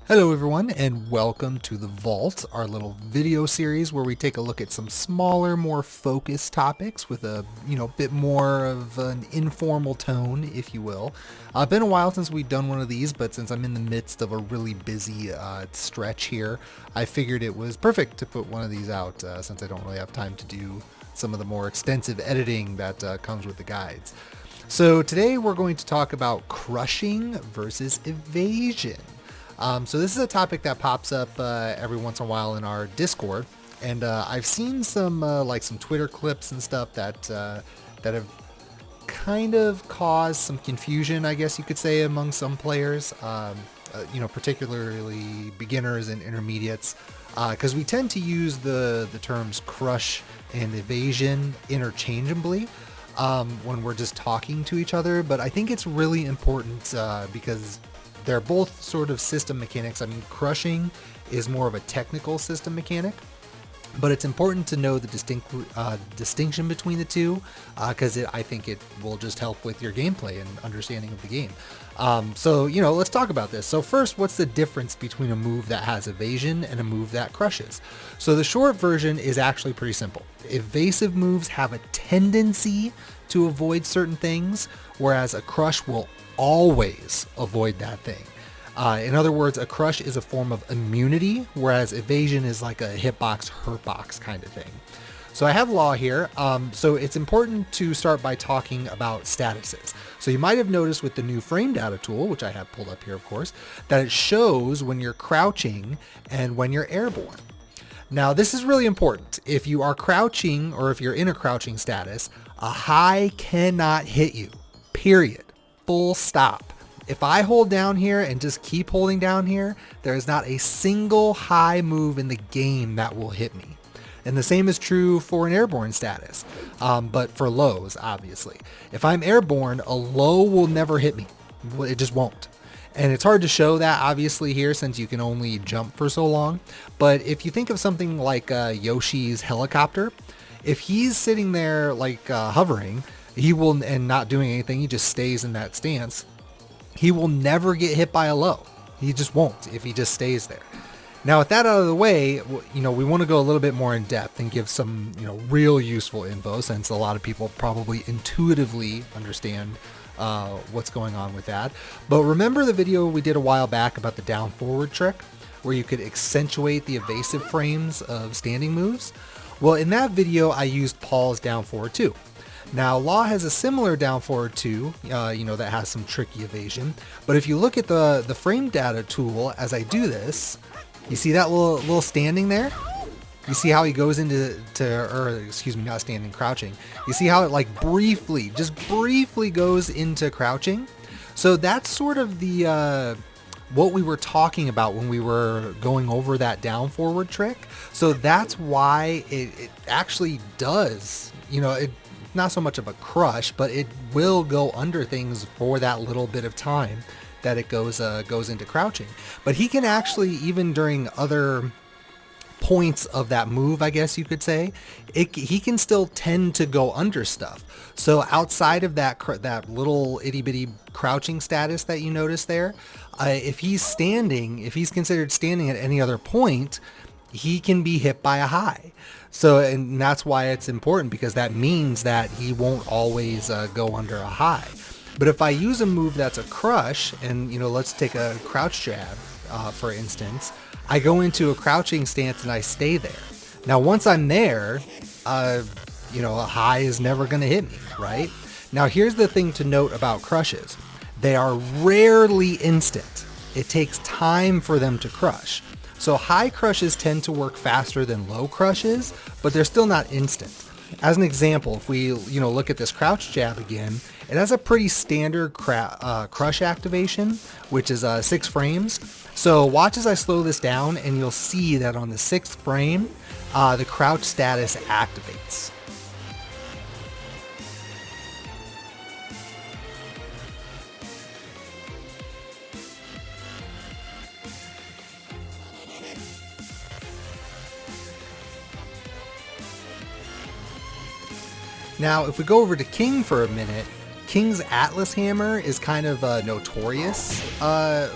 Hello everyone and welcome to The Vault, our little video series where we take a look at some smaller, more focused topics with a, bit more of an informal tone, if you will. It's been a while since we've done one of these, but since I'm in the midst of a really busy stretch here, I figured it was perfect to put one of these out since I don't really have time to do some of the more extensive editing that comes with the guides. So today we're going to talk about crushing versus evasion. So this is a topic that pops up every once in a while in our Discord, and I've seen some some Twitter clips and stuff that have kind of caused some confusion, I guess you could say, among some players, particularly beginners and intermediates, because we tend to use the terms crush and evasion interchangeably when we're just talking to each other, but I think it's really important because they're both sort of system mechanics. I mean, crushing is more of a technical system mechanic, but it's important to know the distinction between the two because I think it will just help with your gameplay and understanding of the game. Let's talk about this. So first, what's the difference between a move that has evasion and a move that crushes? So the short version is actually pretty simple. Evasive moves have a tendency to avoid certain things, whereas a crush will always avoid that thing. In other words, a crush is a form of immunity, whereas evasion is like a hitbox, hurtbox kind of thing. So I have law here. So it's important to start by talking about statuses. So you might have noticed with the new frame data tool, which I have pulled up here, of course, that it shows when you're crouching and when you're airborne. Now, this is really important. If you are crouching or if you're in a crouching status, a high cannot hit you, period. Full stop. If I hold down here and just keep holding down here, there is not a single high move in the game that will hit me. And the same is true for an airborne status, but for lows, obviously. If I'm airborne, a low will never hit me. It just won't. And it's hard to show that, obviously, here since you can only jump for so long. But if you think of something like Yoshi's helicopter, if he's sitting there hovering, he will, and not doing anything, he just stays in that stance, he will never get hit by a low. He just won't if he just stays there. Now, with that out of the way, we want to go a little bit more in depth and give some, real useful info, since a lot of people probably intuitively understand what's going on with that. But remember the video we did a while back about the down forward trick, where you could accentuate the evasive frames of standing moves? Well, in that video, I used Paul's down forward 2. Now, Law has a similar down forward 2, that has some tricky evasion. But if you look at the frame data tool as I do this, you see that little standing there? You see how he goes not standing, crouching. You see how it just briefly goes into crouching? So that's sort of the what we were talking about when we were going over that down forward trick. So that's why it actually does, not so much of a crush, but it will go under things for that little bit of time that it goes into crouching. But he can actually, even during other points of that move, I guess you could say, he can still tend to go under stuff. So outside of that little itty bitty crouching status that you notice there, if he's considered standing at any other point, he can be hit by a high. So, and that's why it's important, because that means that he won't always go under a high. But if I use a move that's a crush, and let's take a crouch jab, for instance, I go into a crouching stance and I stay there. Now, once I'm there, a high is never going to hit me, right? Now, here's the thing to note about crushes. They are rarely instant. It takes time for them to crush. So high crushes tend to work faster than low crushes, but they're still not instant. As an example, if we look at this crouch jab again, it has a pretty standard crush activation, which is 6 frames. So watch as I slow this down, and you'll see that on the 6th frame, the crouch status activates. Now, if we go over to King for a minute, King's Atlas Hammer is kind of notorious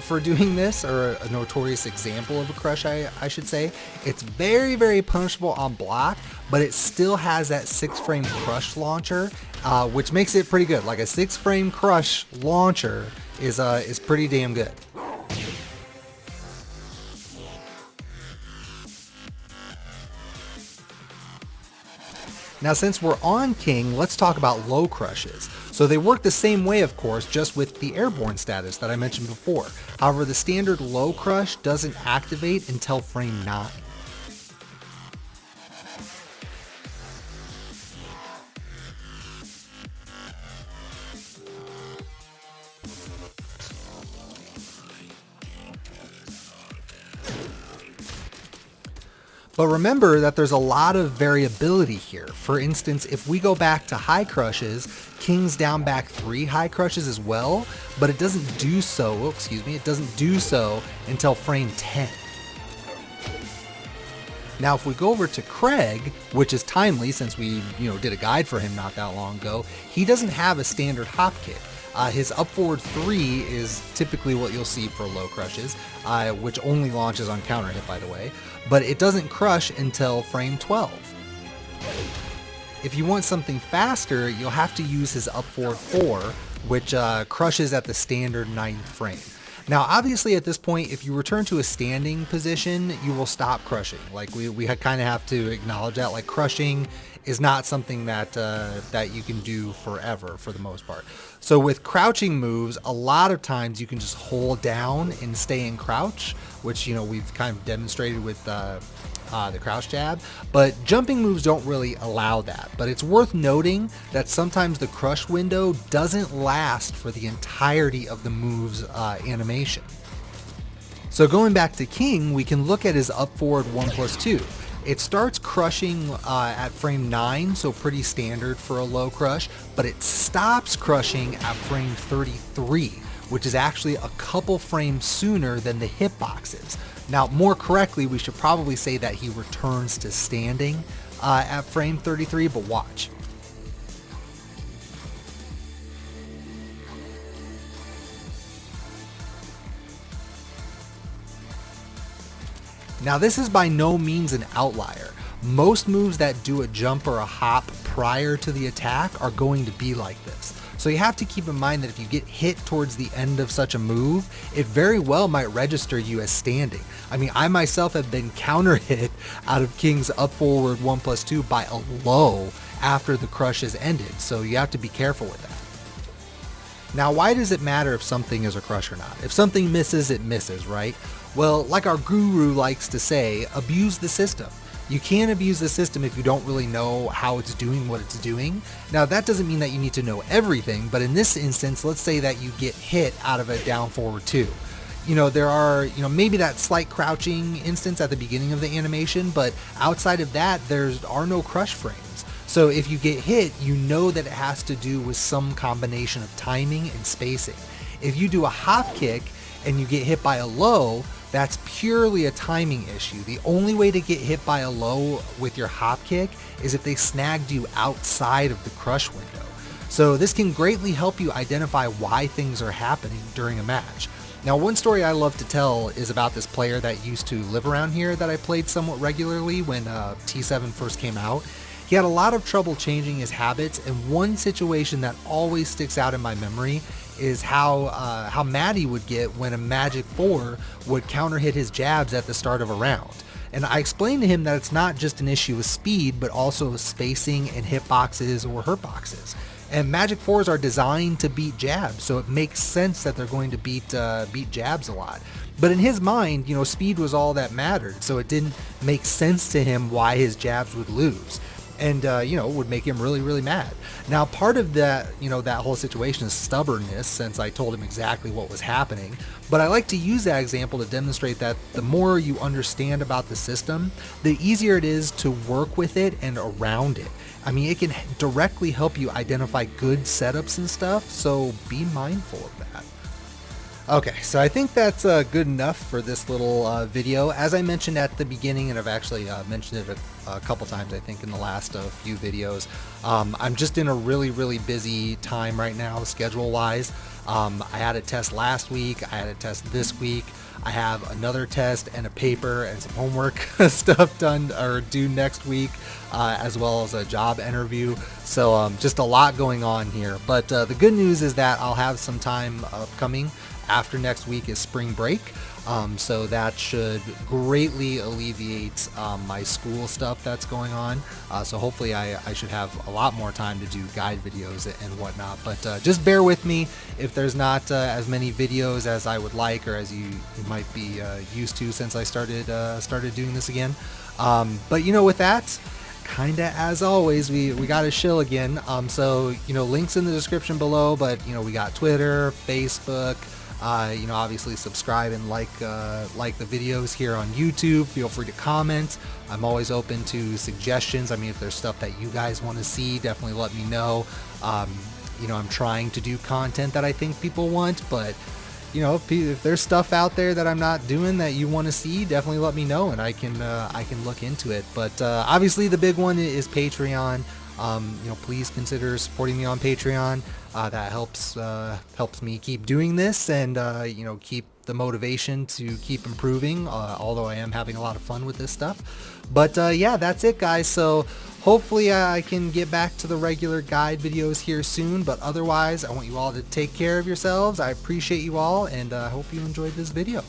for doing this, or a notorious example of a crush, I should say. It's very, very punishable on block, but it still has that 6-frame crush launcher, which makes it pretty good. Like a 6-frame crush launcher is pretty damn good. Now, since we're on King, let's talk about low crushes. So they work the same way, of course, just with the airborne status that I mentioned before. However, the standard low crush doesn't activate until frame 9. But remember that there's a lot of variability here. For instance, if we go back to high crushes, King's down back 3 high crushes as well, but it doesn't do so, it doesn't do so until frame 10. Now, if we go over to Craig, which is timely since we did a guide for him not that long ago, he doesn't have a standard hop kick. His up forward 3 is typically what you'll see for low crushes, which only launches on counter hit, by the way, but it doesn't crush until frame 12. If you want something faster, you'll have to use his up forward 4, which crushes at the standard 9th frame. Now, obviously at this point, if you return to a standing position, you will stop crushing. Like we kind of have to acknowledge that, like crushing is not something that that you can do forever for the most part. So with crouching moves, a lot of times you can just hold down and stay in crouch, which we've kind of demonstrated with the crouch jab, but jumping moves don't really allow that. But it's worth noting that sometimes the crush window doesn't last for the entirety of the move's animation. So going back to King, we can look at his up forward 1+2. It starts crushing at frame 9, so pretty standard for a low crush, but it stops crushing at frame 33, which is actually a couple frames sooner than the hitboxes. Now, more correctly, we should probably say that he returns to standing at frame 33, but watch. Now, this is by no means an outlier. Most moves that do a jump or a hop prior to the attack are going to be like this. So you have to keep in mind that if you get hit towards the end of such a move, it very well might register you as standing. I mean, I myself have been counter hit out of King's up forward 1+2 by a low after the crush has ended, so you have to be careful with that. Now, why does it matter if something is a crush or not? If something misses, it misses, right? Well, like our guru likes to say, abuse the system. You can't abuse the system if you don't really know how it's doing what it's doing. Now, that doesn't mean that you need to know everything, but in this instance, let's say that you get hit out of a down forward 2. There are, maybe that slight crouching instance at the beginning of the animation, but outside of that, there are no crush frames. So if you get hit, you know that it has to do with some combination of timing and spacing. If you do a hop kick and you get hit by a low, that's purely a timing issue. The only way to get hit by a low with your hop kick is if they snagged you outside of the crush window. So this can greatly help you identify why things are happening during a match. Now, one story I love to tell is about this player that used to live around here that I played somewhat regularly when T7 first came out. He had a lot of trouble changing his habits, and one situation that always sticks out in my memory is how mad he would get when a Magic 4 would counter hit his jabs at the start of a round. And I explained to him that it's not just an issue with speed, but also spacing and hitboxes or hurtboxes. And Magic 4s are designed to beat jabs, so it makes sense that they're going to beat jabs a lot. But in his mind, speed was all that mattered, so it didn't make sense to him why his jabs would lose. And, would make him really, really mad. Now, part of that, that whole situation is stubbornness, since I told him exactly what was happening. But I like to use that example to demonstrate that the more you understand about the system, the easier it is to work with it and around it. I mean, it can directly help you identify good setups and stuff, so be mindful of that. Okay, so I think that's good enough for this little video. As I mentioned at the beginning, and I've actually mentioned it a couple times, I think, in the last few videos, I'm just in a really busy time right now, schedule-wise. I had a test last week. I had a test this week. I have another test and a paper and some homework stuff done or due next week, as well as a job interview. So just a lot going on here. But the good news is that I'll have some time upcoming. After next week is spring break, so that should greatly alleviate my school stuff that's going on. So hopefully I should have a lot more time to do guide videos and whatnot. But just bear with me if there's not as many videos as I would like, or as you might be used to since I started doing this again. But you know, with that, kinda as always, we got a shill again. So you know, links in the description below. But you know, we got Twitter, Facebook. You know, obviously subscribe and like the videos here on YouTube. Feel free to comment. I'm always open to suggestions. I mean, if there's stuff that you guys want to see, definitely let me know. You know, I'm trying to do content that I think people want, but you know, if there's stuff out there that I'm not doing that you want to see, definitely let me know, and I can look into it. But obviously the big one is Patreon. You know, please consider supporting me on Patreon. That helps me keep doing this, and you know, keep the motivation to keep improving, although I am having a lot of fun with this stuff. But yeah, that's it, guys. So hopefully I can get back to the regular guide videos here soon, but otherwise I want you all to take care of yourselves. I appreciate you all, and I hope you enjoyed this video.